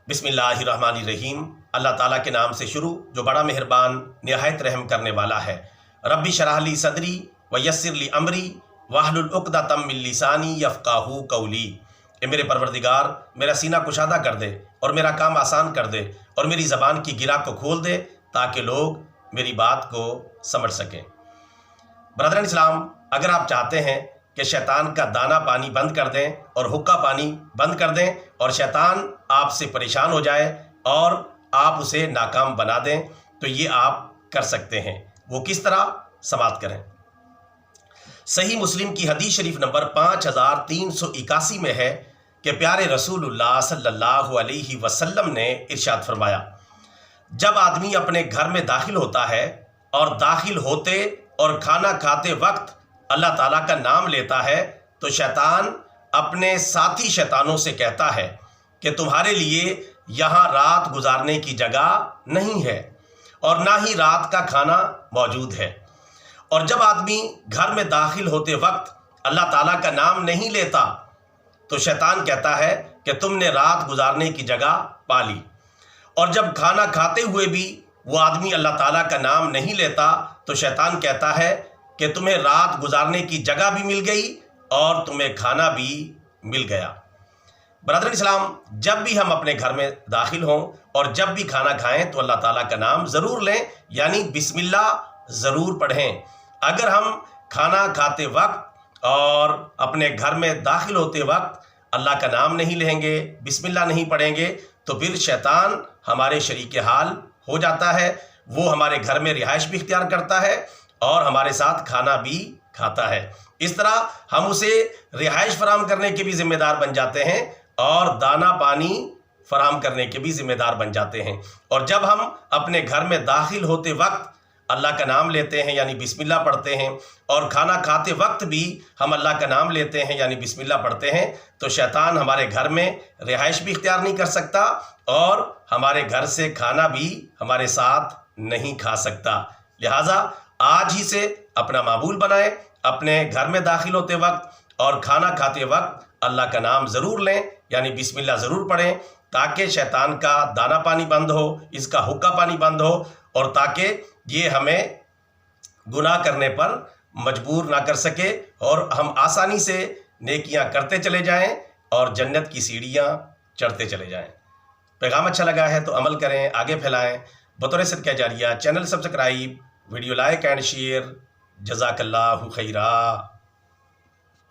बिस्मिल्लाहिर्रहमानिर्रहीम। अल्लाह ताला के नाम से शुरू जो बड़ा मेहरबान निहायत रहम करने वाला है। रब्बी शरह ली सदरी व यस्सिर ली अमरी वाहलुल उक़दतम मिन लिसानी यफ़क़हू क़ौली। ए मेरे परवरदिगार, मेरा सीना कुशादा कर दे और मेरा काम आसान कर दे और मेरी ज़बान की गिरा को खोल दे ताकि लोग मेरी बात को समझ सकें। ब्रदर इस्लाम, अगर आप चाहते हैं कि शैतान का दाना पानी बंद कर दें और हुक्का पानी बंद कर दें और शैतान आपसे परेशान हो जाए और आप उसे नाकाम बना दें, तो ये आप कर सकते हैं। वो किस तरह, समाअत करें। सही मुस्लिम की हदीस शरीफ नंबर 5381 में है कि प्यारे रसूलुल्लाह सल्लल्लाहु अलैहि वसल्लम ने इरशाद फरमाया, जब आदमी अपने घर में दाखिल होता है और दाखिल होते और खाना खाते वक्त अल्लाह ताला का नाम लेता है तो शैतान अपने साथी शैतानों से कहता है कि तुम्हारे लिए यहाँ रात गुजारने की जगह नहीं है और ना ही रात का खाना मौजूद है। और जब आदमी घर में दाखिल होते वक्त अल्लाह ताला का नाम नहीं लेता तो शैतान कहता है कि तुमने रात गुजारने की जगह पा ली। और जब खाना खाते हुए भी वो आदमी अल्लाह ताला का नाम नहीं लेता तो शैतान कहता है कि तुम्हें रात गुजारने की जगह भी मिल गई और तुम्हें खाना भी मिल गया। ब्रदर इस्लाम, जब भी हम अपने घर में दाखिल हों और जब भी खाना खाएं तो अल्लाह ताला का नाम ज़रूर लें, यानी बिस्मिल्लाह ज़रूर पढ़ें। अगर हम खाना खाते वक्त और अपने घर में दाखिल होते वक्त अल्लाह का नाम नहीं लेंगे, बिस्मिल्लाह नहीं पढ़ेंगे, तो फिर शैतान हमारे शरीके हाल हो जाता है। वो हमारे घर में रिहाइश भी इख्तियार करता है और हमारे साथ खाना भी खाता है। इस तरह हम उसे रिहाइश फराहम करने के भी ज़िम्मेदार बन जाते हैं और दाना पानी फराहम करने के भी ज़िम्मेदार बन जाते हैं। और जब हम अपने घर में दाखिल होते वक्त अल्लाह का नाम लेते हैं यानी बिस्मिल्लाह पढ़ते हैं और खाना खाते वक्त भी हम अल्लाह का नाम लेते हैं यानी बिस्मिल्लाह पढ़ते हैं, तो शैतान हमारे घर में रिहाइश भी इख्तियार नहीं कर सकता और हमारे घर से खाना भी हमारे साथ नहीं खा सकता। लिहाजा आज ही से अपना मामूल बनाएं, अपने घर में दाखिल होते वक्त और खाना खाते वक्त अल्लाह का नाम ज़रूर लें यानी बिस्मिल्लाह ज़रूर पढ़ें, ताकि शैतान का दाना पानी बंद हो, इसका हुक्का पानी बंद हो और ताकि ये हमें गुनाह करने पर मजबूर ना कर सके और हम आसानी से नेकियां करते चले जाएं और जन्नत की सीढ़ियां चढ़ते चले जाएं। पैगाम अच्छा लगा है तो अमल करें, आगे फैलाएं। बतौर सदका जारिया channel subscribe, video like and share. जज़ाकल्लाहु खैरा।